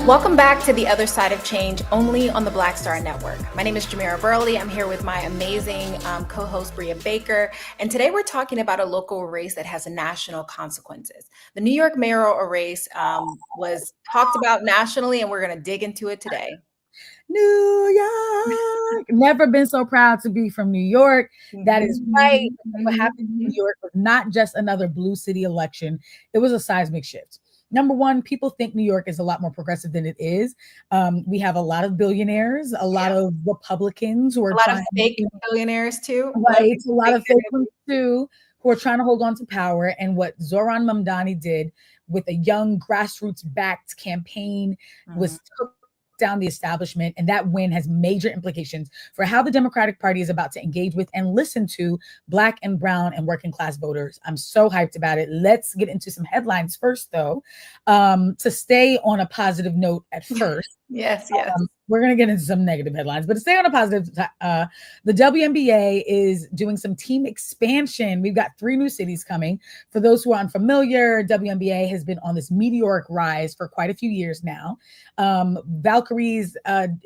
Welcome back to The Other Side of Change, only on the Black Star Network. My name is Jamira Burley. I'm here with my amazing co-host, Brea Baker. And today we're talking about a local race that has national consequences. The New York mayoral race was talked about nationally, and we're going to dig into it today. New York. Never been so proud to be from New York. That is right. What happened in New York was not just another blue city election. It was a seismic shift. Number one, people think New York is a lot more progressive than it is. We have a lot of billionaires, a lot of Republicans who are a lot of fake billionaires too. Right, a lot of fake ones too, who are trying to hold on to power. And what Zohran Mamdani did with a young grassroots-backed campaign was took down the establishment, and that win has major implications for how the Democratic Party is about to engage with and listen to Black and brown and working class voters. I'm so hyped about it. Let's get into some headlines first, though, to stay on a positive note at first. Yes. We're going to get into some negative headlines, but to stay on a positive, the WNBA is doing some team expansion. We've got 3 new cities coming. For those who are unfamiliar, WNBA has been on this meteoric rise for quite a few years now. Valkyries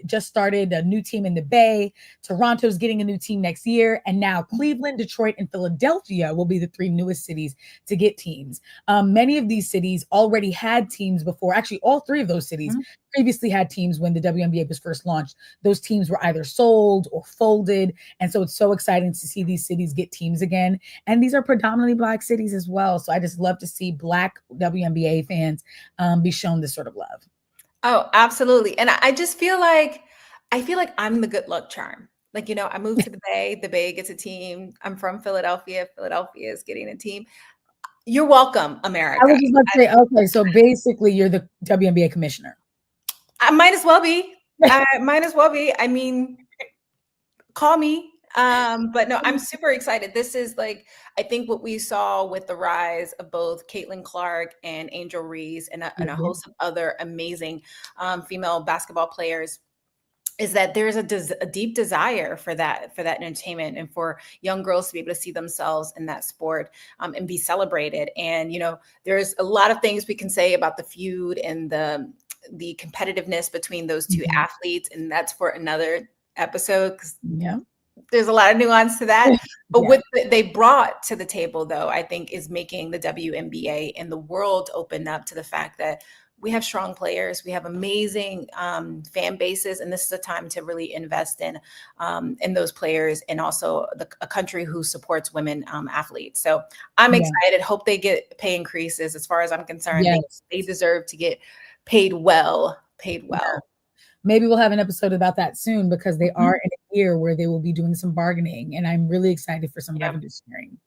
just started a new team in the Bay. Toronto's getting a new team next year. And now Cleveland, Detroit, and Philadelphia will be the 3 newest cities to get teams. Many of these cities already had teams before. Actually, all 3 of those cities previously had teams when the WNBA was first launched. Those teams were either sold or folded. And so it's so exciting to see these cities get teams again. And these are predominantly Black cities as well. So I just love to see Black WNBA fans be shown this sort of love. Oh, absolutely. And I just feel like I'm the good luck charm. Like, I moved to the Bay gets a team. I'm from Philadelphia. Philadelphia is getting a team. You're welcome, America. I was just about to say, okay, so basically you're the WNBA commissioner. I might as well be. I mean, call me. But no, I'm super excited. This is I think what we saw with the rise of both Caitlin Clark and Angel Reese and a host of other amazing female basketball players is that there's a deep desire for that entertainment and for young girls to be able to see themselves in that sport and be celebrated. And, there's a lot of things we can say about the feud and the competitiveness between those 2 athletes. And that's for another episode. There's a lot of nuance to that. But what they brought to the table, though, I think is making the WNBA and the world open up to the fact that we have strong players. We have amazing fan bases, and this is a time to really invest in those players and also a country who supports women athletes. So I'm excited. Hope they get pay increases. As far as I'm concerned, they deserve to get paid well. Maybe we'll have an episode about that soon because they are in a year where they will be doing some bargaining, and I'm really excited for some revenue sharing.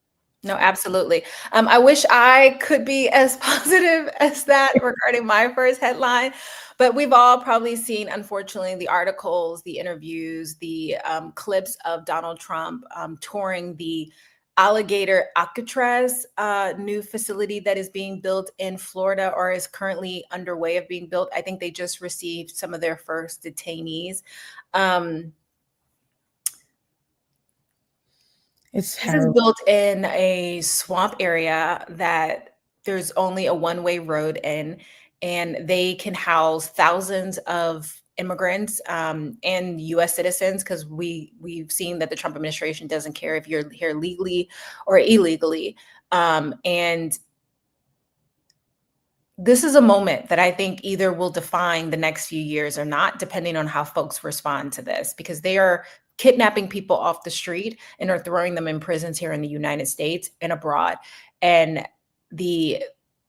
No, absolutely. I wish I could be as positive as that regarding my first headline, but we've all probably seen, unfortunately, the articles, the interviews, the clips of Donald Trump touring the Alligator Alcatraz new facility that is being built in Florida or is currently underway of being built. I think they just received some of their first detainees. This is built in a swamp area that there's only a one-way road in, and they can house thousands of immigrants and U.S. citizens, because we've seen that the Trump administration doesn't care if you're here legally or illegally. And this is a moment that I think either will define the next few years or not, depending on how folks respond to this, because they are kidnapping people off the street and are throwing them in prisons here in the United States and abroad. And the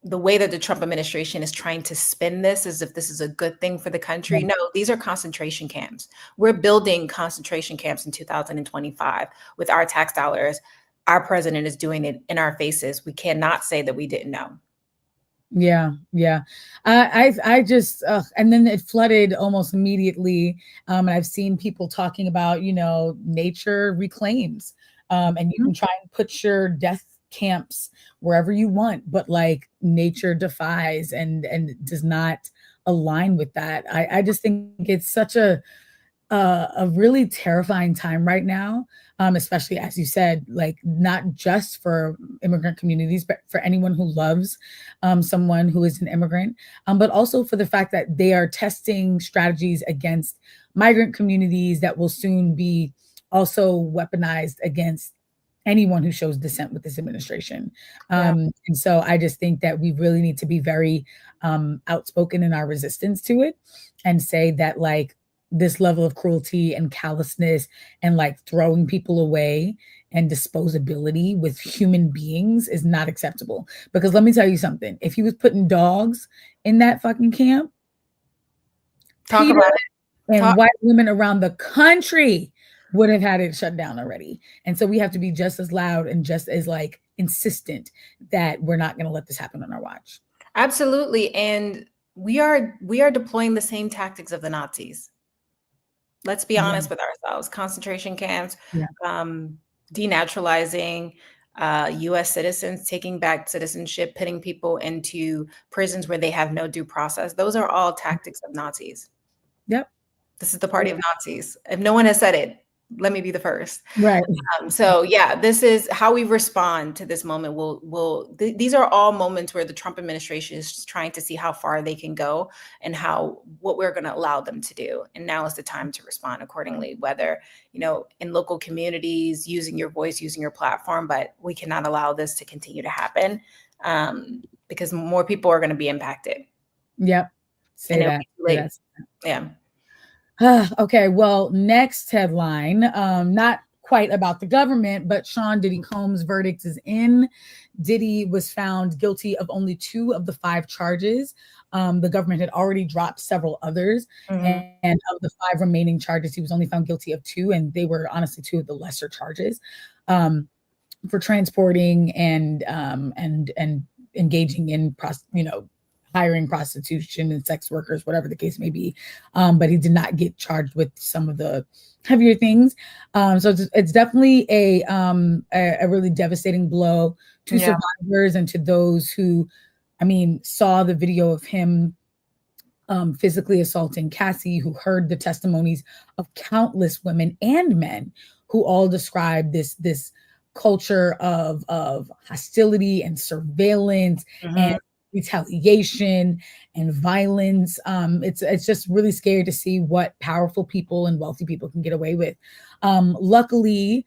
way that the Trump administration is trying to spin this as if this is a good thing for the country. No, these are concentration camps. We're building concentration camps in 2025 with our tax dollars. Our president is doing it in our faces. We cannot say that we didn't know. Yeah. I just, and then it flooded almost immediately. And I've seen people talking about, nature reclaims, and you can try and put your death camps wherever you want, but nature defies and does not align with that. I just think it's such a a really terrifying time right now, especially as you said, like not just for immigrant communities, but for anyone who loves someone who is an immigrant, but also for the fact that they are testing strategies against migrant communities that will soon be also weaponized against anyone who shows dissent with this administration. And so I just think that we really need to be very outspoken in our resistance to it and say that like this level of cruelty and callousness and like throwing people away and disposability with human beings is not acceptable. Because let me tell you something, if he was putting dogs in that fucking camp, Talk about it. And white women around the country would have had it shut down already. And so we have to be just as loud and just as like insistent that we're not going to let this happen on our watch. Absolutely. And we are deploying the same tactics of the Nazis. Let's be honest with ourselves. Concentration camps, denaturalizing US citizens, taking back citizenship, putting people into prisons where they have no due process. Those are all tactics of Nazis. Yep. This is the party of Nazis. If no one has said it, let me be the first. Right. So yeah, this is how we respond to this moment. These are all moments where the Trump administration is trying to see how far they can go and what we're going to allow them to do. And now is the time to respond accordingly, whether, in local communities, using your voice, using your platform, but we cannot allow this to continue to happen because more people are going to be impacted. Yep. Say that. Yes. Yeah. Okay, well, next headline, not quite about the government, but Sean Diddy Combs' verdict is in. Diddy was found guilty of only 2 of the 5 charges. The government had already dropped several others, and of the 5 remaining charges, he was only found guilty of 2, and they were honestly 2 of the lesser charges for transporting and engaging in hiring prostitution and sex workers, whatever the case may be. But he did not get charged with some of the heavier things. So it's definitely a really devastating blow to survivors and to those who, saw the video of him physically assaulting Cassie, who heard the testimonies of countless women and men who all described this culture of hostility and surveillance and retaliation and violence. It's just really scary to see what powerful people and wealthy people can get away with. Luckily,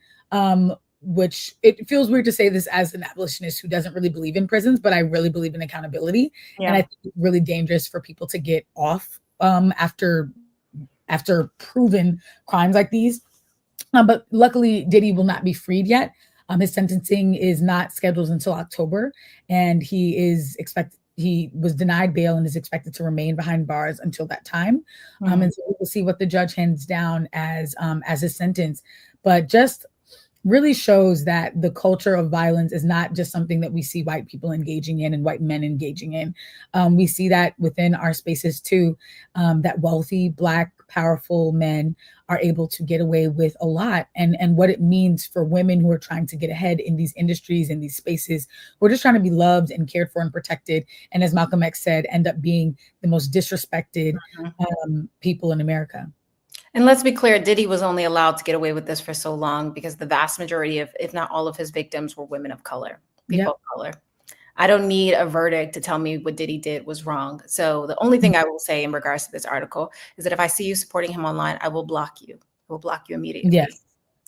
which it feels weird to say this as an abolitionist who doesn't really believe in prisons, but I really believe in accountability. And I think it's really dangerous for people to get off after proven crimes like these. But luckily, Diddy will not be freed yet. His sentencing is not scheduled until October, and he was denied bail and is expected to remain behind bars until that time. And so we'll see what the judge hands down as his sentence. But just really shows that the culture of violence is not just something that we see white people engaging in and white men engaging in. We see that within our spaces too, that wealthy, Black, powerful men are able to get away with a lot, and what it means for women who are trying to get ahead in these industries, in these spaces. We're just trying to be loved and cared for and protected. And as Malcolm X said, end up being the most disrespected people in America. And let's be clear, Diddy was only allowed to get away with this for so long because the vast majority of, if not all of his victims were women of color, people of color. I don't need a verdict to tell me what Diddy did was wrong. So the only thing I will say in regards to this article is that if I see you supporting him online, I will block you. I will block you immediately. Yes.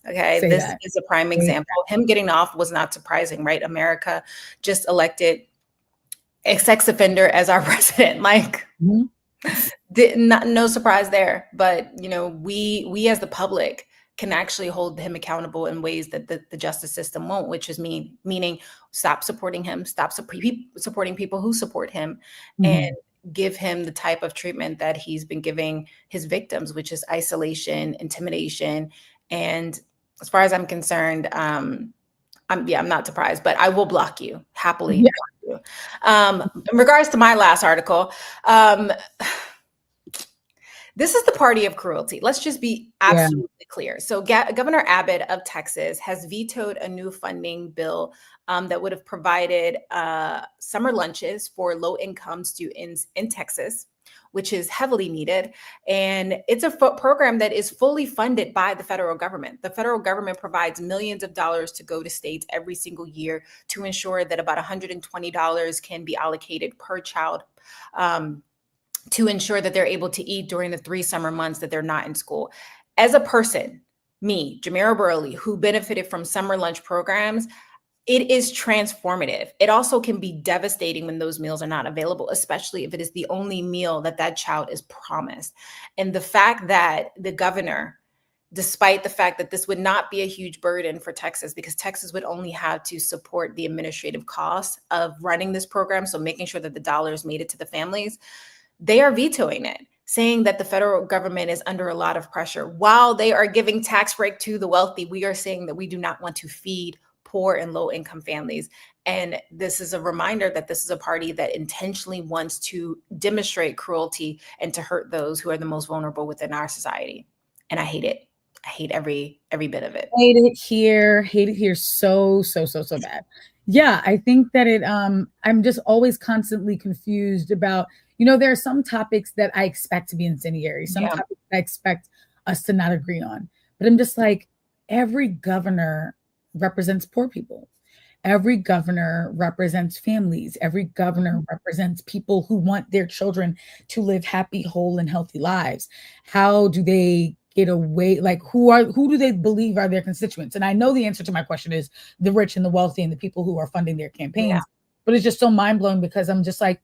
Okay. This is a prime example. Him getting off was not surprising, right? America just elected a sex offender as our president. Like, no surprise there. But, we as the public can actually hold him accountable in ways that the justice system won't, which is meaning stop supporting him, stop supporting people who support him, and give him the type of treatment that he's been giving his victims, which is isolation, intimidation. And as far as I'm concerned, I'm not surprised, but I will block you happily. Block you. In regards to my last article, this is the party of cruelty. Let's just be absolutely clear. So Governor Abbott of Texas has vetoed a new funding bill that would have provided summer lunches for low-income students in Texas. which is heavily needed. And it's a program that is fully funded by the federal government. The federal government provides millions of dollars to go to states every single year to ensure that about $120 can be allocated per child, to ensure that they're able to eat during the 3 summer months that they're not in school. As a person, me, Jamira Burley, who benefited from summer lunch programs, it is transformative. It also can be devastating when those meals are not available, especially if it is the only meal that that child is promised. And the fact that the governor, despite the fact that this would not be a huge burden for Texas, because Texas would only have to support the administrative costs of running this program, so making sure that the dollars made it to the families, they are vetoing it, saying that the federal government is under a lot of pressure. While they are giving tax break to the wealthy, we are saying that we do not want to feed poor and low income families. And this is a reminder that this is a party that intentionally wants to demonstrate cruelty and to hurt those who are the most vulnerable within our society. And I hate it. I hate every bit of it. Hate it here so bad. Yeah, I think that I'm just always constantly confused about, there are some topics that I expect to be incendiary, some topics I expect us to not agree on. But I'm just like, every governor represents poor people. Every governor represents families. Every governor represents people who want their children to live happy, whole, and healthy lives. How do they get away? Like, who do they believe are their constituents? And I know the answer to my question is the rich and the wealthy and the people who are funding their campaigns. Yeah. But it's just so mind-blowing, because I'm just like,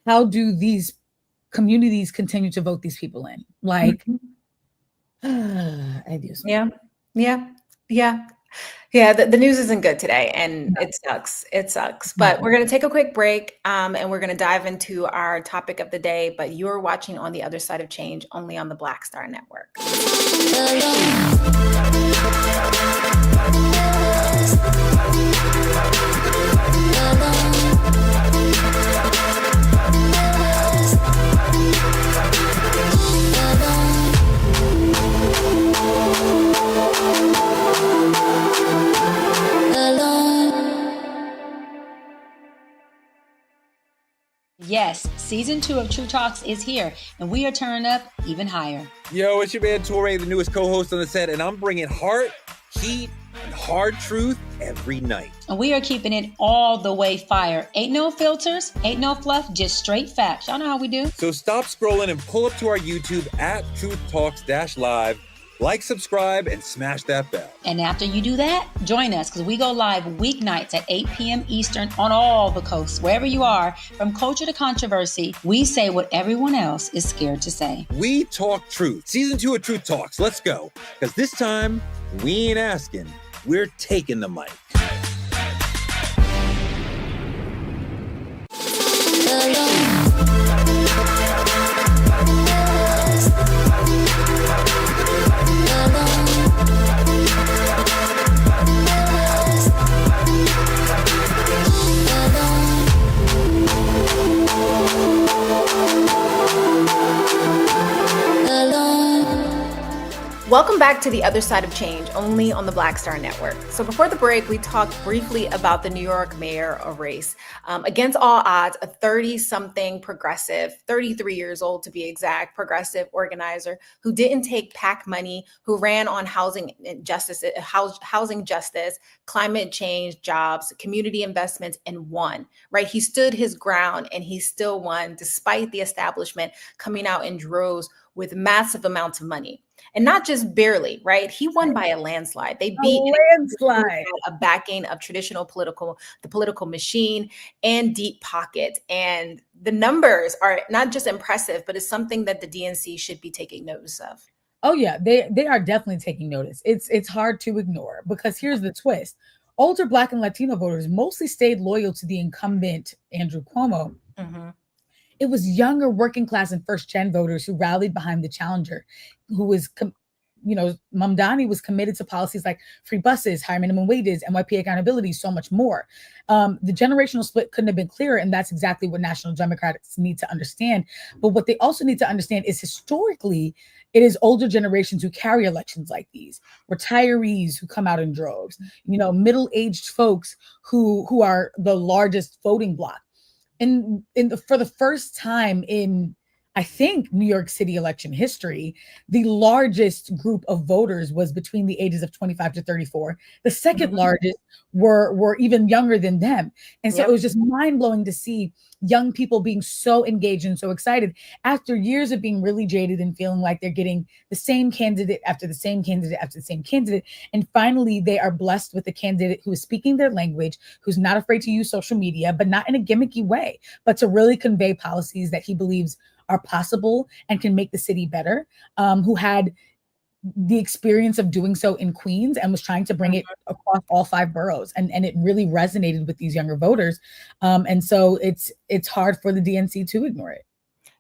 how do these communities continue to vote these people in? Like, I do. Yeah, the news isn't good today, and it sucks. It sucks. But we're going to take a quick break, and we're going to dive into our topic of the day. But you're watching On the Other Side of Change, only on the Black Star Network. Yes, season 2 of True Talks is here, and we are turning up even higher. Yo, it's your man Torre, the newest co-host on the set, and I'm bringing heart, heat, and hard truth every night. And we are keeping it all the way fire. Ain't no filters, ain't no fluff, just straight facts. Y'all know how we do. So stop scrolling and pull up to our YouTube at Truth Talks-Live. Like, subscribe, and smash that bell. And after you do that, join us, because we go live weeknights at 8 p.m. Eastern on all the coasts. Wherever you are, from culture to controversy, we say what everyone else is scared to say. We talk truth. Season 2 of Truth Talks. Let's go. Because this time, we ain't asking. We're taking the mic. Welcome back to The Other Side of Change, only on the Black Star Network. So before the break, we talked briefly about the New York mayoral race. Against all odds, a 30-something progressive, 33 years old to be exact, progressive organizer who didn't take PAC money, who ran on housing justice, climate change, jobs, community investments, and won, right? He stood his ground and he still won despite the establishment coming out in droves with massive amounts of money. And not just barely, right? He won by a landslide. They beat a backing of the political machine and deep pockets. And the numbers are not just impressive, but it's something that the DNC should be taking notice of. Oh yeah, they are definitely taking notice. It's hard to ignore, because here's the twist. Older Black and Latino voters mostly stayed loyal to the incumbent Andrew Cuomo. Mm-hmm. It was younger working class and first gen voters who rallied behind the challenger, who was, Mamdani was committed to policies like free buses, higher minimum wages, NYP accountability, so much more. The generational split couldn't have been clearer, and that's exactly what National Democrats need to understand. But what they also need to understand is historically, it is older generations who carry elections like these, retirees who come out in droves, middle-aged folks who are the largest voting bloc. for the first time in, I think, New York City election history, the largest group of voters was between the ages of 25 to 34. The second largest were even younger than them. And so it was just mind-blowing to see young people being so engaged and so excited after years of being really jaded and feeling like they're getting the same candidate after the same candidate after the same candidate. And finally, they are blessed with a candidate who is speaking their language, who's not afraid to use social media, but not in a gimmicky way, but to really convey policies that he believes are possible and can make the city better, who had the experience of doing so in Queens and was trying to bring it across all 5 boroughs. And it really resonated with these younger voters. And so it's hard for the DNC to ignore it.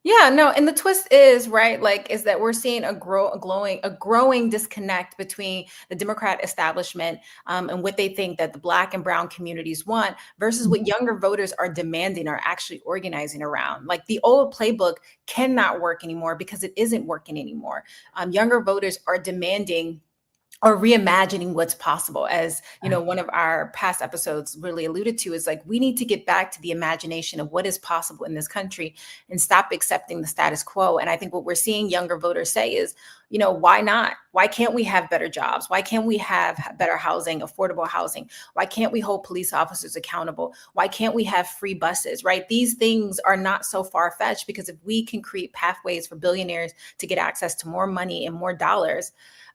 Yeah, no, and the twist is, right, like, is that we're seeing a growing disconnect between the Democrat establishment and what they think that the Black and brown communities want versus what younger voters are demanding, are actually organizing around. Like, the old playbook cannot work anymore because it isn't working anymore. Younger voters are demanding or reimagining what's possible. As you know, one of our past episodes really alluded to, is like, we need to get back to the imagination of what is possible in this country and stop accepting the status quo. And I think what we're seeing younger voters say is, you know, why not? Why can't we have better jobs? Why can't we have better housing, affordable housing? Why can't we hold police officers accountable? Why can't we have free buses, right? These things are not so far-fetched, because if we can create pathways for billionaires to get access to more money and more dollars,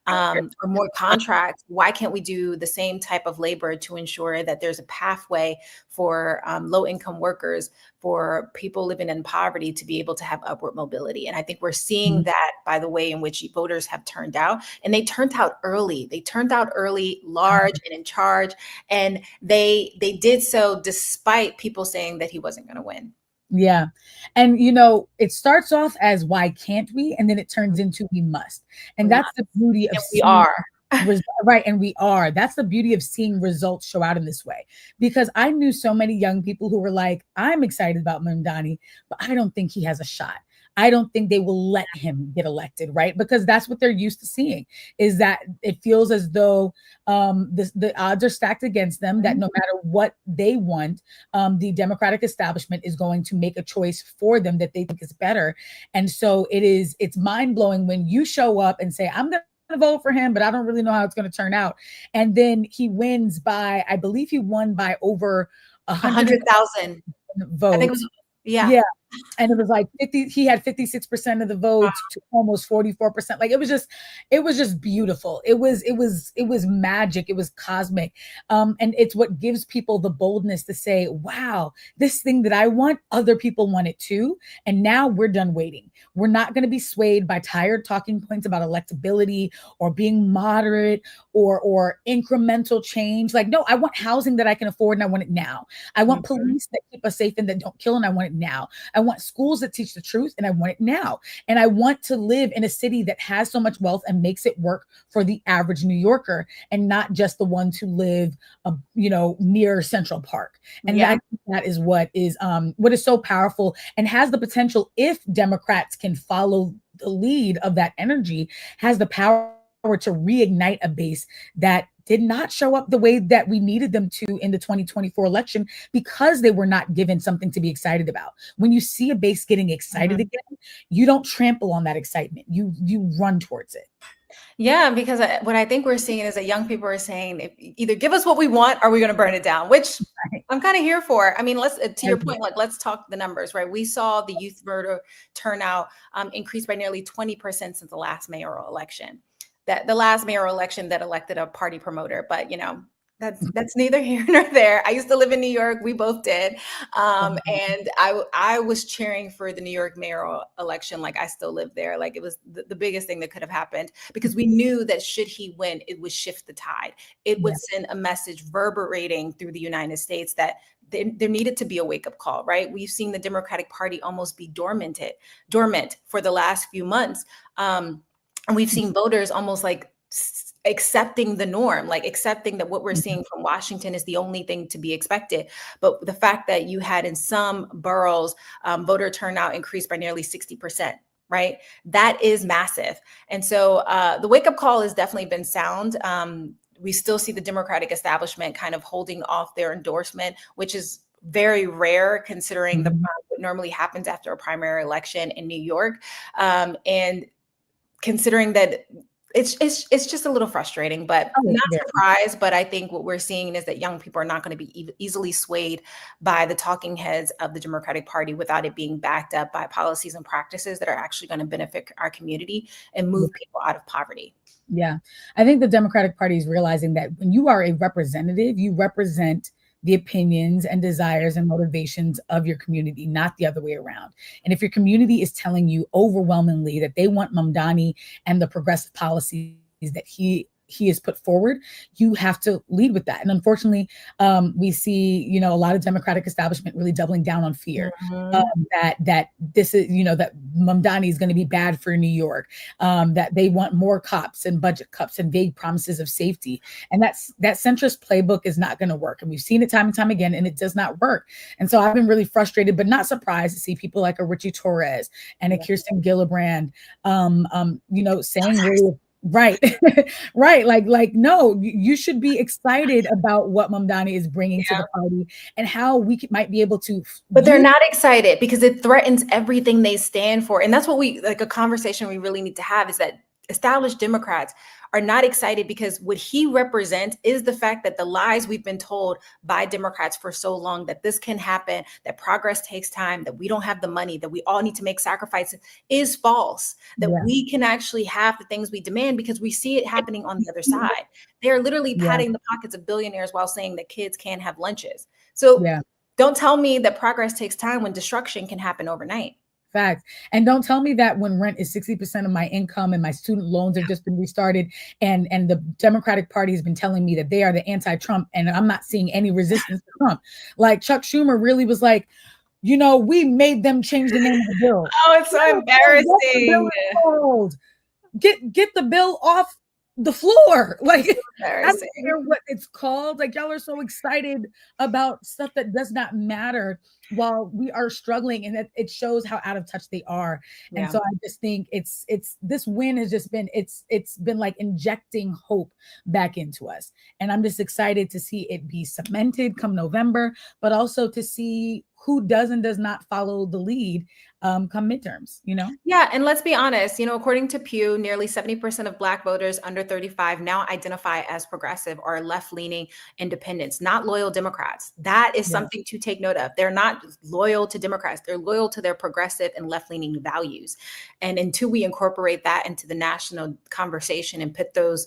or more contracts, why can't we do the same type of labor to ensure that there's a pathway for low-income workers, for people living in poverty, to be able to have upward mobility? And I think we're seeing that by the way in which voters have turned out. And they turned out early. They turned out early, large and in charge. And they did so despite people saying that he wasn't going to win. Yeah. And, you know, it starts off as why can't we? And then it turns into we must. And that's the beauty of we are. Right. And we are. That's the beauty of seeing results show out in this way. Because I knew so many young people who were like, I'm excited about Mamdani, but I don't think he has a shot. I don't think they will let him get elected, right? Because that's what they're used to seeing, is that it feels as though the odds are stacked against them, that no matter what they want, the Democratic establishment is going to make a choice for them that they think is better. And so it's mind-blowing when you show up and say, I'm going to vote for him, but I don't really know how it's going to turn out. And then he wins by, I believe he won by over 100,000 votes. I think it was, yeah. And it was like he had 56% of the votes to almost 44%. Like, it was just beautiful. It was magic. It was cosmic. And it's what gives people the boldness to say, wow, this thing that I want, other people want it too. And now we're done waiting. We're not going to be swayed by tired talking points about electability or being moderate or incremental change. Like, no, I want housing that I can afford, and I want it now. I want police that keep us safe and that don't kill, and I want it now. I want schools that teach the truth, and I want it now. And I want to live in a city that has so much wealth and makes it work for the average New Yorker, and not just the ones who live, near Central Park. And that is what is so powerful, and has the potential, if Democrats can follow the lead of that energy, has the power to reignite a base that did not show up the way that we needed them to in the 2024 election, because they were not given something to be excited about. When you see a base getting excited again, you don't trample on that excitement. You run towards it. Yeah, because what I think we're seeing is that young people are saying, either give us what we want, or we're going to burn it down, which I'm kind of here for. I mean, to your point, like, let's talk the numbers, right? We saw the youth voter turnout increase by nearly 20% since the last mayoral election. The last mayoral election that elected a party promoter, but that's neither here nor there. I used to live in New York. We both did. And I was cheering for the New York mayoral election. Like, I still live there. Like, it was the biggest thing that could have happened, because we knew that should he win, it would shift the tide. It would send a message reverberating through the United States that there needed to be a wake-up call, right? We've seen the Democratic Party almost be dormant for the last few months. And we've seen voters almost like accepting the norm, like accepting that what we're seeing from Washington is the only thing to be expected. But the fact that you had in some boroughs voter turnout increased by nearly 60%, right? That is massive. And so the wake-up call has definitely been sound. We still see the Democratic establishment kind of holding off their endorsement, which is very rare considering what normally happens after a primary election in New York. And considering that it's just a little frustrating, but not surprised. But I think what we're seeing is that young people are not going to be easily swayed by the talking heads of the Democratic Party without it being backed up by policies and practices that are actually going to benefit our community and move people out of poverty. Yeah, I think the Democratic Party is realizing that when you are a representative, you represent the opinions and desires and motivations of your community, not the other way around. And if your community is telling you overwhelmingly that they want Mamdani and the progressive policies that he has put forward, you have to lead with that. And unfortunately, we see, a lot of Democratic establishment really doubling down on fear that this is, that Mamdani is going to be bad for New York, that they want more cops and budget cuts and vague promises of safety. And that centrist playbook is not going to work. And we've seen it time and time again, and it does not work. And so I've been really frustrated, but not surprised to see people like a Richie Torres and a Kirsten Gillibrand, saying really, right. Right. Like, no, you should be excited about what Mamdani is bringing to the party and how we might be able to. But they're not excited because it threatens everything they stand for. And that's what a conversation we really need to have is that established Democrats are not excited because what he represents is the fact that the lies we've been told by Democrats for so long, that this can happen, that progress takes time, that we don't have the money, that we all need to make sacrifices, is false, that we can actually have the things we demand because we see it happening on the other side. They're literally patting the pockets of billionaires while saying that kids can't have lunches. So don't tell me that progress takes time when destruction can happen overnight. Facts. And don't tell me that when rent is 60% of my income and my student loans have just been restarted and the Democratic Party has been telling me that they are the anti-Trump and I'm not seeing any resistance to Trump. Like Chuck Schumer really was like, we made them change the name of the bill. Oh, it's so embarrassing. Get the bill off the floor. Like, I don't care what it's called. Like, y'all are so excited about stuff that does not matter while we are struggling, and it shows how out of touch they are. And so I just think it's this win has just been it's been like injecting hope back into us, and I'm just excited to see it be cemented come November, but also to see who does and does not follow the lead come midterms, Yeah. And let's be honest, according to Pew, nearly 70% of Black voters under 35 now identify as progressive or left-leaning independents, not loyal Democrats. That is something to take note of. They're not loyal to Democrats. They're loyal to their progressive and left-leaning values. And until we incorporate that into the national conversation and put those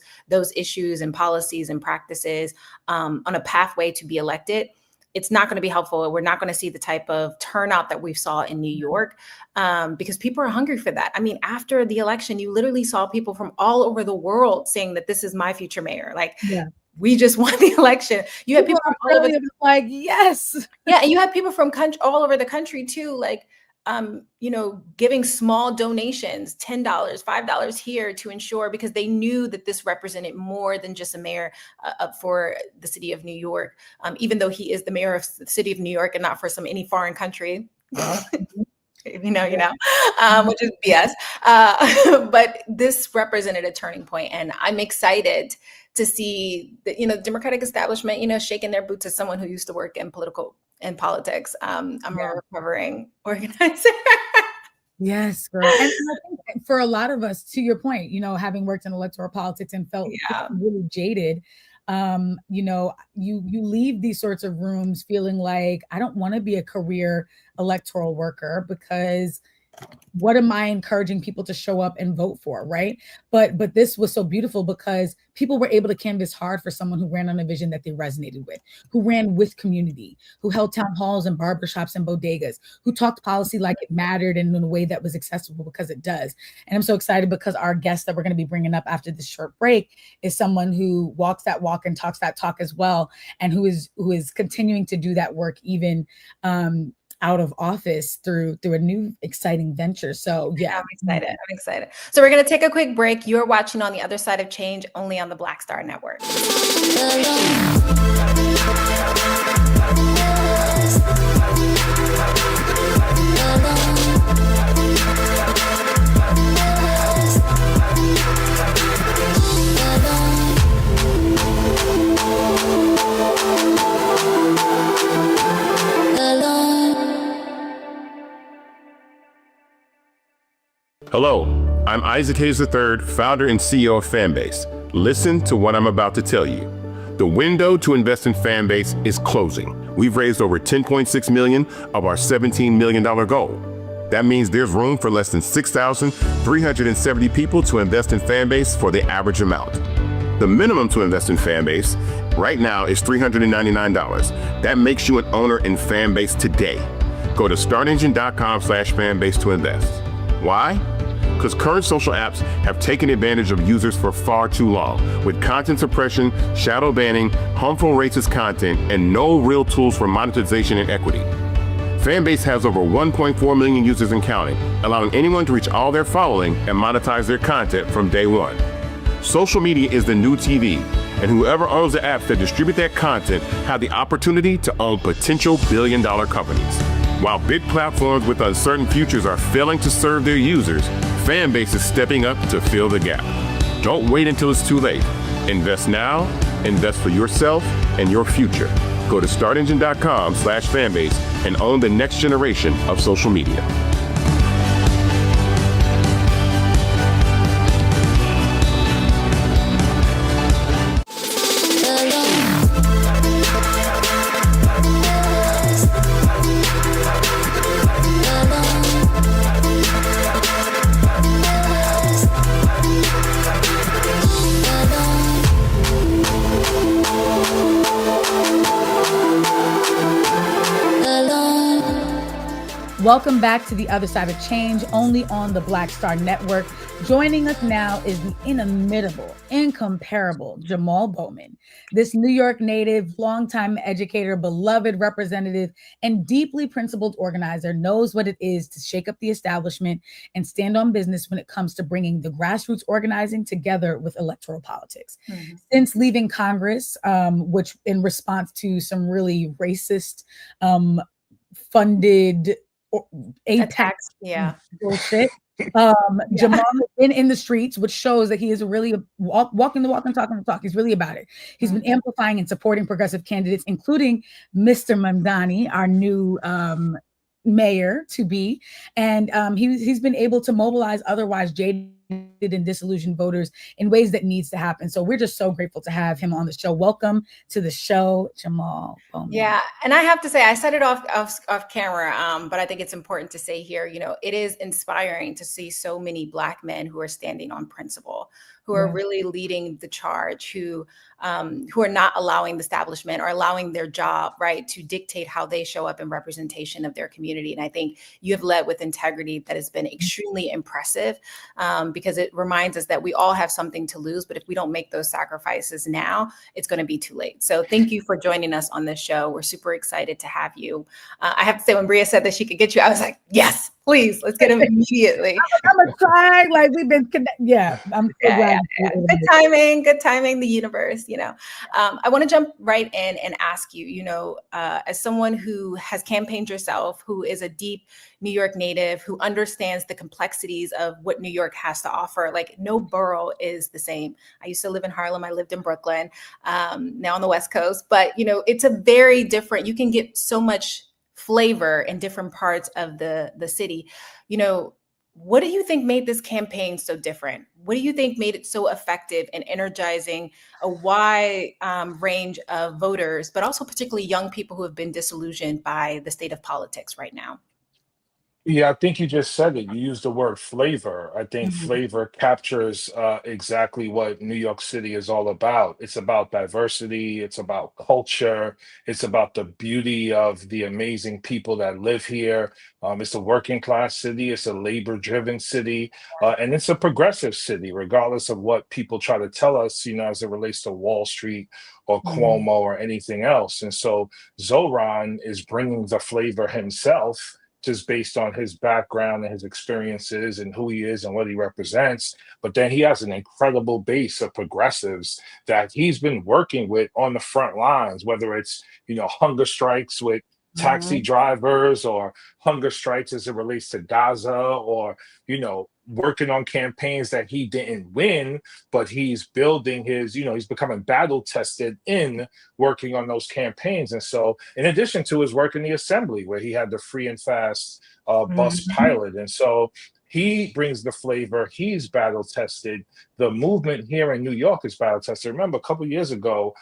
issues and policies and practices on a pathway to be elected, it's not going to be helpful. We're not going to see the type of turnout that we saw in New York because people are hungry for that. I mean, after the election, you literally saw people from all over the world saying that this is my future mayor. Like, we just won the election. You had people from all over like, yes. Yeah. And you had people from all over the country too. Like, giving small donations, $10, $5 here to ensure, because they knew that this represented more than just a mayor for the city of New York, even though he is the mayor of the city of New York and not for any foreign country. Which is BS. But this represented a turning point, and I'm excited to see that, the Democratic establishment, shaking their boots as someone who used to work in politics. I'm a recovering organizer. Yes, girl. And I think for a lot of us, to your point, having worked in electoral politics and felt really jaded, you leave these sorts of rooms feeling like, I don't want to be a career electoral worker because what am I encouraging people to show up and vote for, right? But this was so beautiful because people were able to canvas hard for someone who ran on a vision that they resonated with, who ran with community, who held town halls and barbershops and bodegas, who talked policy like it mattered and in a way that was accessible because it does. And I'm so excited because our guest that we're going to be bringing up after this short break is someone who walks that walk and talks that talk as well, and who is continuing to do that work even out of office through a new exciting venture. So I'm excited. So we're going to take a quick break. You're watching On the Other Side of Change, only on the Black Star Network. Hello, I'm Isaac Hayes III, founder and CEO of Fanbase. Listen to what I'm about to tell you. The window to invest in Fanbase is closing. We've raised over $10.6 million of our $17 million goal. That means there's room for less than 6,370 people to invest in Fanbase for the average amount. The minimum to invest in Fanbase right now is $399. That makes you an owner in Fanbase today. Go to startengine.com/fanbase to invest. Why? Because current social apps have taken advantage of users for far too long, with content suppression, shadow banning, harmful racist content, and no real tools for monetization and equity. Fanbase has over 1.4 million users and counting, allowing anyone to reach all their following and monetize their content from day one. Social media is the new TV, and whoever owns the apps that distribute that content have the opportunity to own potential billion-dollar companies. While big platforms with uncertain futures are failing to serve their users, Fanbase is stepping up to fill the gap. Don't wait until it's too late. Invest now, invest for yourself and your future. Go to startengine.com/fanbase and own the next generation of social media. Welcome back to The Other Side of Change, only on the Black Star Network. Joining us now is the inimitable, incomparable Jamaal Bowman. This New York native, longtime educator, beloved representative, and deeply principled organizer knows what it is to shake up the establishment and stand on business when it comes to bringing the grassroots organizing together with electoral politics. Mm-hmm. Since leaving Congress, which in response to some really racist funded tax bullshit. Jamaal has been in the streets, which shows that he is really walking the walk and talking the talk. He's really about it. He's been amplifying and supporting progressive candidates, including Mr. Mamdani, our new mayor to be, and he's been able to mobilize otherwise jaded and disillusioned voters in ways that needs to happen. So we're just so grateful to have him on the show. Welcome to the show, Jamaal Bowman. Yeah, and I have to say, I said it off camera, but I think it's important to say here, you know, it is inspiring to see so many Black men who are standing on principle, who are really leading the charge, who are not allowing the establishment or allowing their job, right, to dictate how they show up in representation of their community. And I think you have led with integrity that has been extremely impressive, because it reminds us that we all have something to lose, but if we don't make those sacrifices now, it's going to be too late. So thank you for joining us on this show. We're super excited to have you. I have to say, when Brea said that she could get you, I was like, yes, please, let's get him immediately. I'm a try, like we've been connected. Yeah, I'm so glad. Good timing, the universe, you know. I want to jump right in and ask you, you know, as someone who has campaigned yourself, who is a deep New York native, who understands the complexities of what New York has to offer, like no borough is the same. I used to live in Harlem. I lived in Brooklyn, now on the West Coast, but, you know, it's a very different, you can get so much flavor in different parts of the city. You know, what do you think made this campaign so different? What do you think made it so effective in energizing a wide range of voters, but also particularly young people who have been disillusioned by the state of politics right now? Yeah, I think you just said it. You used the word flavor. I think flavor captures exactly what New York City is all about. It's about diversity. It's about culture. It's about the beauty of the amazing people that live here. It's a working class city. It's a labor driven city. And it's a progressive city, regardless of what people try to tell us, you know, as it relates to Wall Street or Cuomo or anything else. And so Zohran is bringing the flavor himself, just based on his background and his experiences and who he is and what he represents. But then he has an incredible base of progressives that he's been working with on the front lines, whether it's, you know, hunger strikes with taxi drivers or hunger strikes as it relates to Gaza, or, you know, working on campaigns that he didn't win, but he's building his, you know, he's becoming battle tested in working on those campaigns. And so in addition to his work in the assembly, where he had the free and fast bus pilot. And so He brings the flavor. He's battle tested. The movement here in New York is battle tested. Remember, a couple of years ago,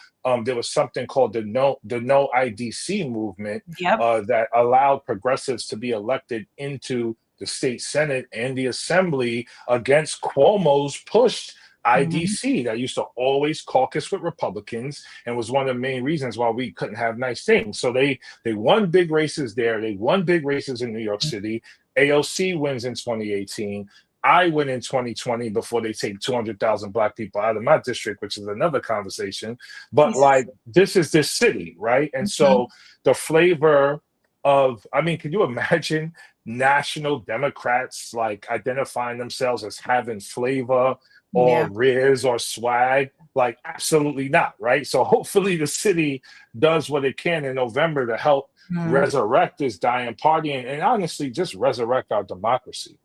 there was something called the no IDC movement Yep. that allowed progressives to be elected into the state senate and the assembly against Cuomo's pushed IDC that used to always caucus with Republicans and was one of the main reasons why we couldn't have nice things. So they won big races there. They won big races in New York City. AOC wins in 2018. I win in 2020 before they take 200,000 Black people out of my district, which is another conversation. But like, this is this city, right? And so the flavor of, I mean, can you imagine national Democrats like identifying themselves as having flavor or riz or swag? Like, absolutely not, right? So hopefully the city does what it can in November to help resurrect this dying party and honestly just resurrect our democracy.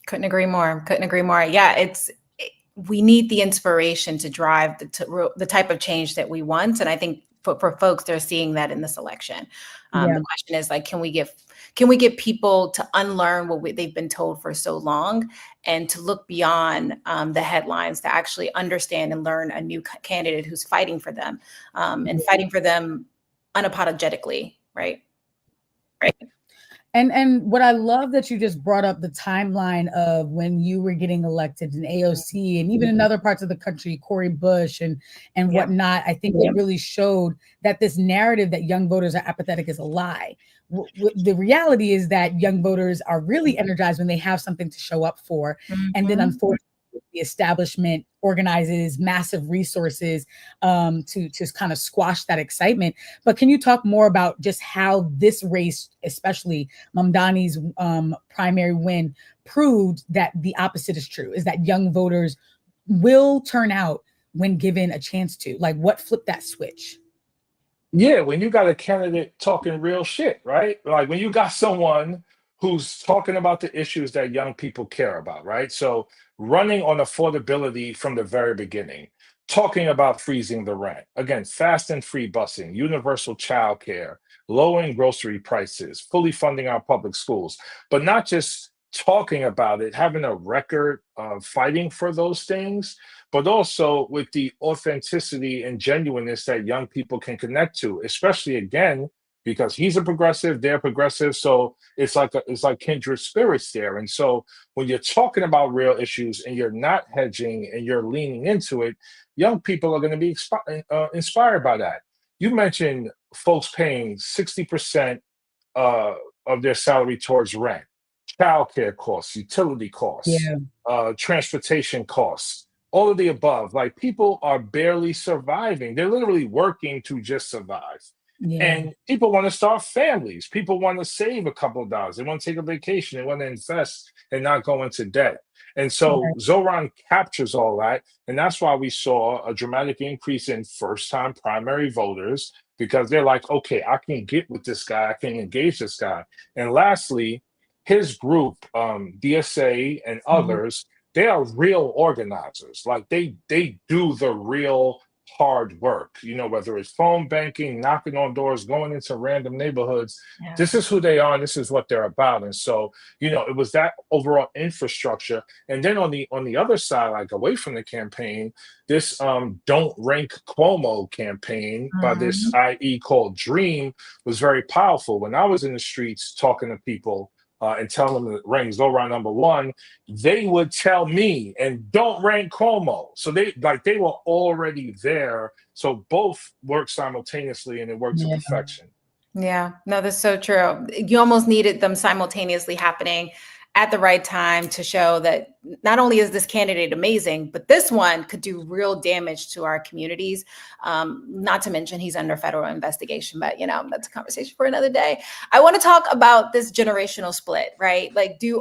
Couldn't agree more. Couldn't agree more. Yeah, we need the inspiration to drive the type of change that we want. And I think for folks, they're seeing that in this election. The question is like, can we get people to unlearn what they've been told for so long and to look beyond the headlines, to actually understand and learn a new candidate who's fighting for them and fighting for them unapologetically, right? Right. And what I love that you just brought up the timeline of when you were getting elected in AOC and even in other parts of the country, Cori Bush and whatnot. I think it really showed that this narrative that young voters are apathetic is a lie. The reality is that young voters are really energized when they have something to show up for. And then unfortunately, the establishment organizes massive resources to just kind of squash that excitement. But can you talk more about just how this race, especially Mamdani's primary win, proved that the opposite is true, is that young voters will turn out when given a chance to? Like, what flipped that switch? Yeah, when you got a candidate talking real shit, right? Like when you got someone who's talking about the issues that young people care about, right? So running on affordability from the very beginning, talking about freezing the rent, again, fast and free busing, universal childcare, lowering grocery prices, fully funding our public schools, but not just talking about it, having a record of fighting for those things, but also with the authenticity and genuineness that young people can connect to, especially again, because he's a progressive, they're progressive. So it's like kindred spirits there. And so when you're talking about real issues and you're not hedging and you're leaning into it, young people are going to be inspired by that. You mentioned folks paying 60% of their salary towards rent, childcare costs, utility costs, transportation costs, all of the above. Like, people are barely surviving. They're literally working to just survive. And people want to start families. People want to save a couple of dollars. They want to take a vacation. They want to invest and not go into debt. And so Zohran captures all that. And that's why we saw a dramatic increase in first-time primary voters, because they're like, okay, I can get with this guy. I can engage this guy. And lastly, his group, DSA and others, they are real organizers. Like they do the real hard work, you know, whether it's phone banking, knocking on doors, going into random neighborhoods. This is who they are, and this is what they're about. And so, you know, it was that overall infrastructure. And then on the other side, like away from the campaign, this Don't Rank Cuomo campaign by this IE called Dream was very powerful. When I was in the streets talking to people and telling them to rank Zohran number one, they would tell me, and don't rank Cuomo. So they were already there. So both work simultaneously, and it worked to perfection. Yeah, no, that's so true. You almost needed them simultaneously happening at the right time to show that not only is this candidate amazing, but this one could do real damage to our communities. Not to mention he's under federal investigation, but you know, that's a conversation for another day. I want to talk about this generational split, right? Like, do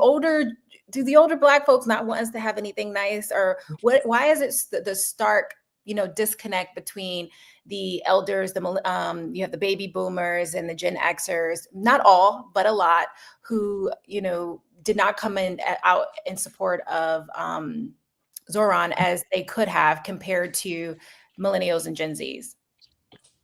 the older Black folks not want us to have anything nice, or what? Why is it the stark, you know, disconnect between the elders, you have the baby boomers and the Gen Xers, not all, but a lot, who, you know, did not come out in support of Zohran as they could have compared to millennials and Gen Zs?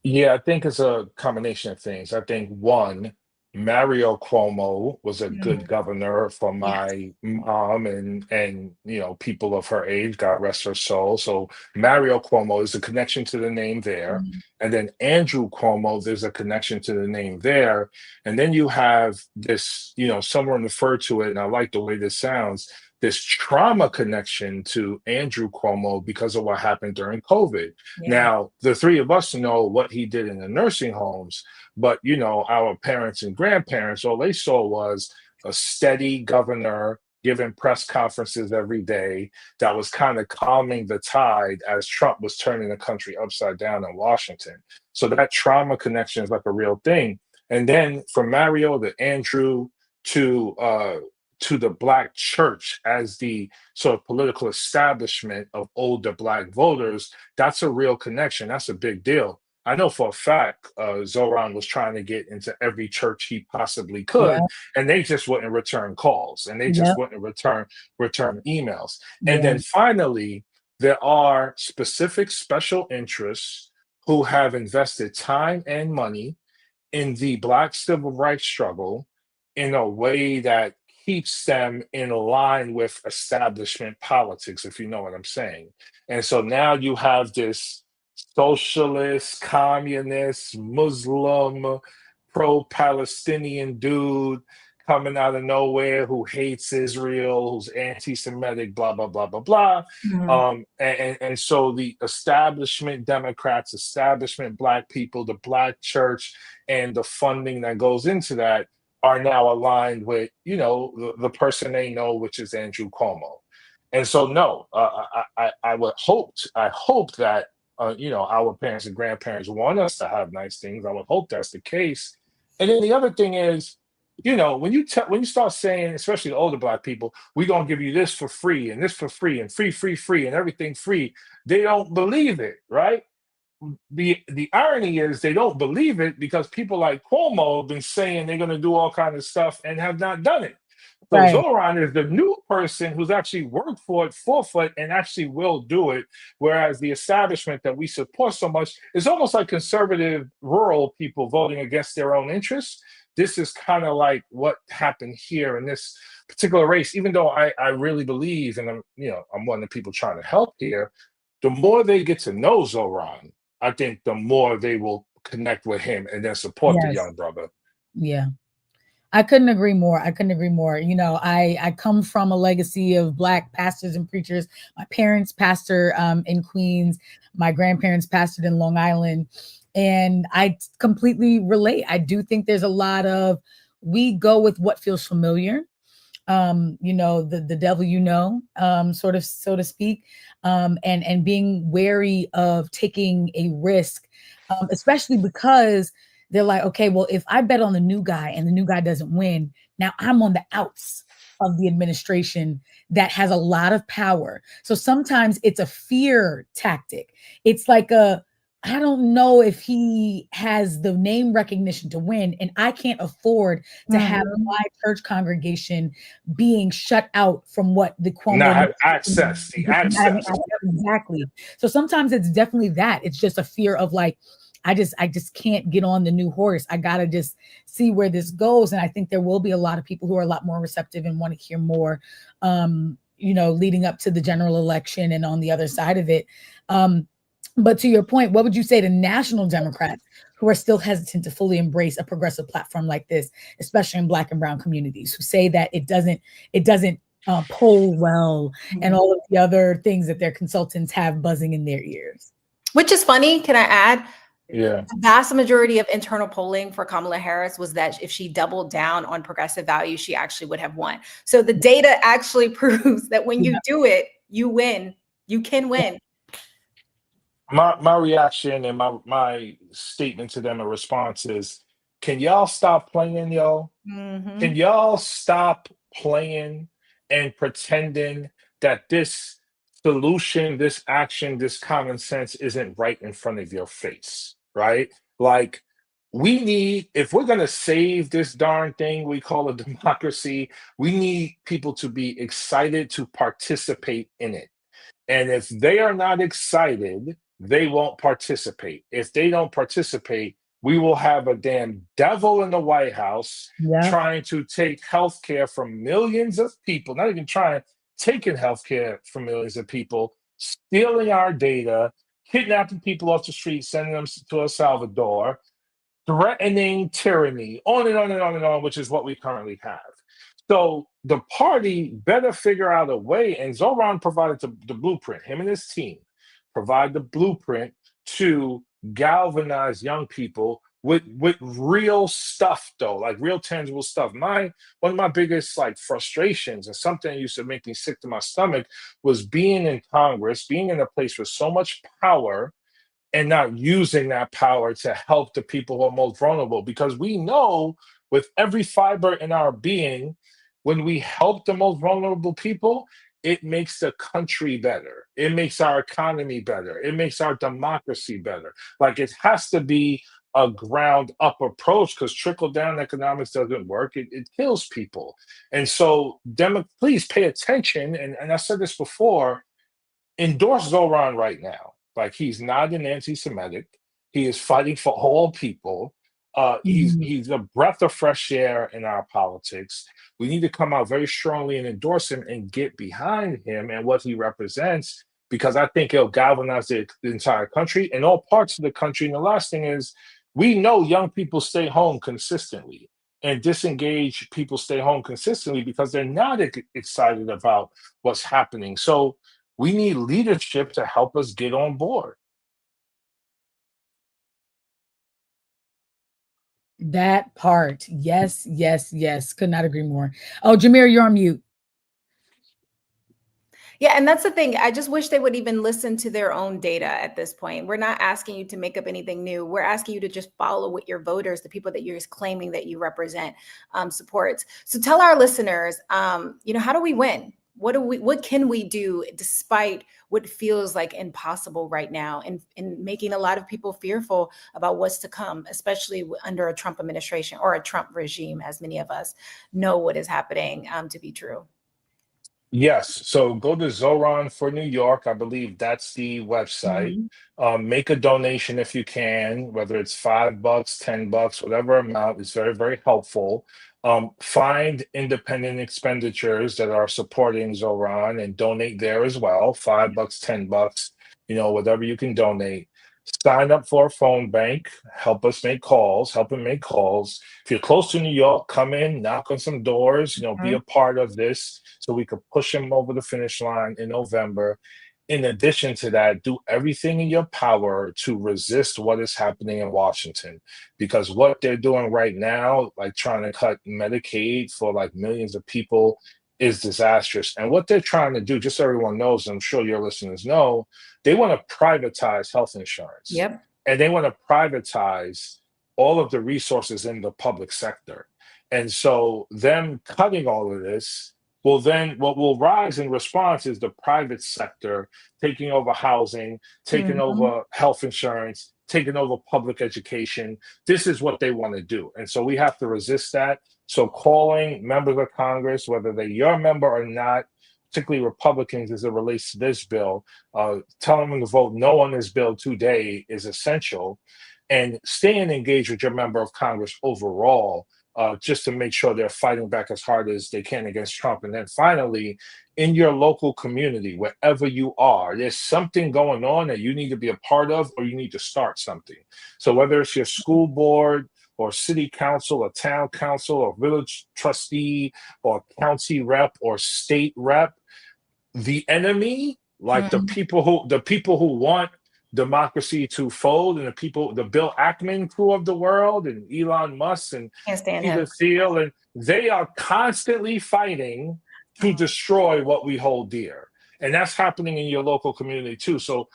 Yeah, I think it's a combination of things. I think one, Mario Cuomo was a good Mm, governor for yes. my mom and people of her age, God rest her soul. So Mario Cuomo is a connection to the name there. Mm, And then Andrew Cuomo, there's a connection to the name there. And then you have this, someone referred to it, and I like the way this sounds, this trauma connection to Andrew Cuomo because of what happened during COVID. yeah. Now, the three of us know what he did in the nursing homes, but our parents and grandparents, all they saw was a steady governor giving press conferences every day that was kind of calming the tide as Trump was turning the country upside down in Washington. So that trauma connection is like a real thing. And then from Mario to Andrew to the Black church as the sort of political establishment of older Black voters, that's a real connection. That's a big deal. I know for a fact Zohran was trying to get into every church he possibly Yeah. could, and they just wouldn't return calls, and they just Yep. wouldn't return emails. And Yeah. then finally, there are specific special interests who have invested time and money in the Black civil rights struggle in a way that keeps them in line with establishment politics, if you know what I'm saying. And so now you have this socialist, communist, Muslim, pro Palestinian dude coming out of nowhere who hates Israel, who's anti Semitic, blah, blah, blah, blah, blah. Mhm. And so the establishment Democrats, establishment Black people, the Black church, and the funding that goes into that are now aligned with, the person they know, which is Andrew Cuomo. And so, no, I hope that, our parents and grandparents want us to have nice things. I would hope that's the case. And then the other thing is, when you start saying, especially the older Black people, we're gonna give you this for free and this for free and free, free, free, and everything free, they don't believe it, right? The irony is they don't believe it because people like Cuomo have been saying they're going to do all kinds of stuff and have not done it. So Right. Zoran is the new person who's actually worked for it, for it, and actually will do it. Whereas the establishment that we support so much is almost like conservative rural people voting against their own interests. This is kind of like what happened here in this particular race. Even though I really believe, and I'm one of the people trying to help here. The more they get to know Zoran, I think the more they will connect with him and then support the Yes. young brother. Yeah. I couldn't agree more. I couldn't agree more. I come from a legacy of Black pastors and preachers. My parents pastor in Queens. My grandparents pastored in Long Island. And I completely relate. I do think there's a lot of, we go with what feels familiar. The devil, sort of, so to speak, and being wary of taking a risk, especially because they're like, okay, well, if I bet on the new guy and the new guy doesn't win, now I'm on the outs of the administration that has a lot of power. So sometimes it's a fear tactic. It's like I don't know if he has the name recognition to win, and I can't afford to have my church congregation being shut out from what the Cuomo Not have access, the access. exactly. So sometimes it's definitely that. It's just a fear of like, I just can't get on the new horse. I gotta just see where this goes. And I think there will be a lot of people who are a lot more receptive and want to hear more, leading up to the general election and on the other side of it. But to your point, what would you say to national Democrats who are still hesitant to fully embrace a progressive platform like this, especially in Black and brown communities, who say that it doesn't poll well, and all of the other things that their consultants have buzzing in their ears? Which is funny. Can I add? Yeah. The vast majority of internal polling for Kamala Harris was that if she doubled down on progressive values, she actually would have won. So the data actually proves that when you do it, you win. You can win. My reaction and my statement to them in response is, can y'all stop playing, y'all? Mm-hmm. Can y'all stop playing and pretending that this solution, this action, this common sense isn't right in front of your face, right? Like, if we're going to save this darn thing we call a democracy, we need people to be excited to participate in it. And if they are not excited, they won't participate. If they don't participate, we will have a damn devil in the White House Yeah. trying to take healthcare from millions of people, not even trying, taking healthcare from millions of people, stealing our data, kidnapping people off the street, sending them to El Salvador, threatening tyranny, on and on and on and on, which is what we currently have. So the party better figure out a way, and Zohran provided the blueprint, him and his team provide the blueprint to galvanize young people with real stuff, though, like real tangible stuff. One of my biggest like frustrations, and something that used to make me sick to my stomach, was being in Congress, being in a place with so much power and not using that power to help the people who are most vulnerable. Because we know with every fiber in our being, when we help the most vulnerable people, it makes the country better. It makes our economy better. It makes our democracy better. Like, it has to be a ground up approach, because trickle down economics doesn't work. It kills people. And so please pay attention. And I said this before, endorse Zohran right now. Like, he's not an anti-Semitic. He is fighting for all people. He's a breath of fresh air in our politics. We need to come out very strongly and endorse him and get behind him and what he represents, because I think it'll galvanize the entire country and all parts of the country. And the last thing is, we know young people stay home consistently, and disengaged people stay home consistently because they're not excited about what's happening. So we need leadership to help us get on board. That part. Yes, yes, yes. Could not agree more. Oh, Jamira, you're on mute. Yeah, and that's the thing. I just wish they would even listen to their own data at this point. We're not asking you to make up anything new. We're asking you to just follow what your voters, the people that you're claiming that you represent, supports. So tell our listeners, how do we win? What can we do despite what feels like impossible right now, and making a lot of people fearful about what's to come, especially under a Trump administration or a Trump regime, as many of us know what is happening to be true? Yes. So go to Zohran for New York. I believe that's the website. Make a donation if you can, whether it's $5, $10, whatever amount is very, very helpful. Find independent expenditures that are supporting Zohran and donate there as well. $5, $10, whatever you can donate. Sign up for a phone bank. Help us make calls. Help him make calls. If you're close to New York, come in, knock on some doors, be a part of this so we could push him over the finish line in November. In addition to that, do everything in your power to resist what is happening in Washington, because what they're doing right now, like trying to cut Medicaid for like millions of people, is disastrous. And what they're trying to do, just so everyone knows, and I'm sure your listeners know, they want to privatize health insurance. Yep. And they want to privatize all of the resources in the public sector. And so them cutting all of this, well, then what will rise in response is the private sector taking over housing, taking over health insurance, taking over public education. This is what they want to do. And so we have to resist that. So calling members of Congress, whether they're your member or not, particularly Republicans as it relates to this bill, telling them to vote no on this bill today is essential. And staying engaged with your member of Congress overall, just to make sure they're fighting back as hard as they can against Trump. And then finally, in your local community, wherever you are, there's something going on that you need to be a part of, or you need to start something. So whether it's your school board or city council or town council or village trustee or county rep or state rep, the enemy, like the people who want democracy to fold, and the Bill Ackman crew of the world, and Elon Musk and Peter Thiel, and they are constantly fighting to destroy what we hold dear. And that's happening in your local community too. So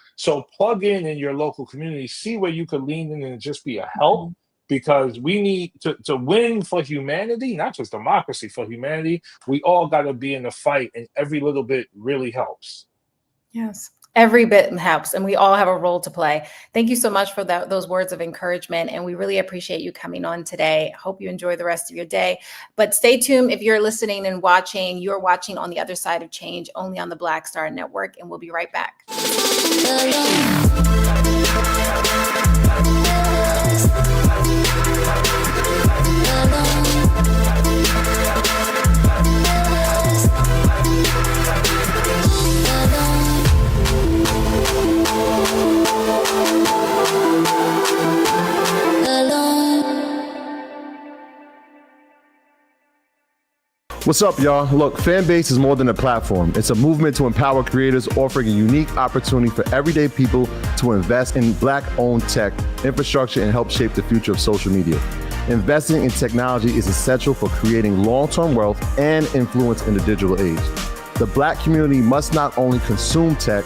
plug in your local community, see where you could lean in and just be a help, because we need to win for humanity, not just democracy, for humanity. We all got to be in the fight, and every little bit really helps. Yes. Every bit helps, and we all have a role to play. Thank you so much for those words of encouragement, and we really appreciate you coming on today. Hope you enjoy the rest of your day. But stay tuned if you're listening and watching. You're watching On the Other Side of Change, only on the Black Star Network, and we'll be right back. What's up, y'all? Look, Fanbase is more than a platform. It's a movement to empower creators, offering a unique opportunity for everyday people to invest in Black-owned tech, infrastructure, and help shape the future of social media. Investing in technology is essential for creating long-term wealth and influence in the digital age. The Black community must not only consume tech,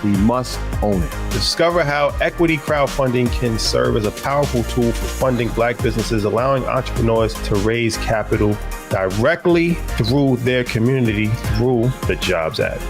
we must own it. Discover how equity crowdfunding can serve as a powerful tool for funding Black businesses, allowing entrepreneurs to raise capital directly through their community through the Jobs Act.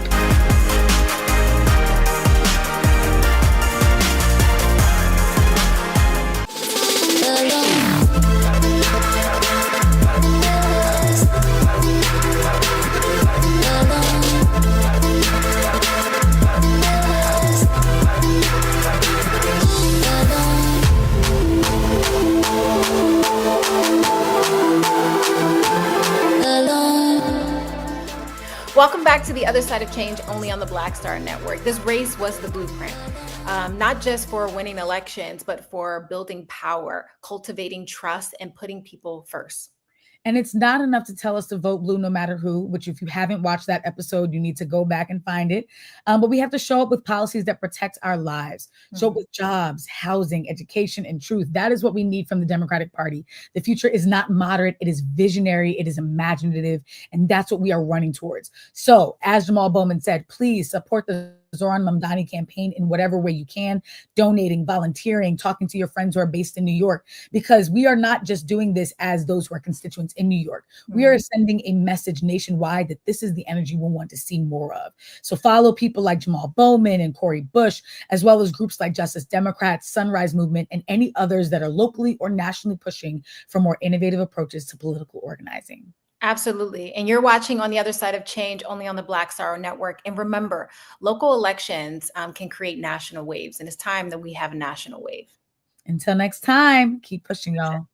Welcome back to The Other Side of Change, only on the Black Star Network. This race was the blueprint, not just for winning elections, but for building power, cultivating trust, and putting people first. And it's not enough to tell us to vote blue no matter who, which if you haven't watched that episode, you need to go back and find it. But we have to show up with policies that protect our lives, show up with jobs, housing, education, and truth. That is what we need from the Democratic Party. The future is not moderate. It is visionary. It is imaginative. And that's what we are running towards. So as Jamaal Bowman said, please support the Zohran Mamdani campaign in whatever way you can, donating, volunteering, talking to your friends who are based in New York, because we are not just doing this as those who are constituents in New York. We are sending a message nationwide that this is the energy we want to see more of. So follow people like Jamaal Bowman and Cori Bush, as well as groups like Justice Democrats, Sunrise Movement, and any others that are locally or nationally pushing for more innovative approaches to political organizing. Absolutely. And you're watching On the Other Side of Change, only on the Black Star Network. And remember, local elections can create national waves. And it's time that we have a national wave. Until next time, keep pushing, y'all.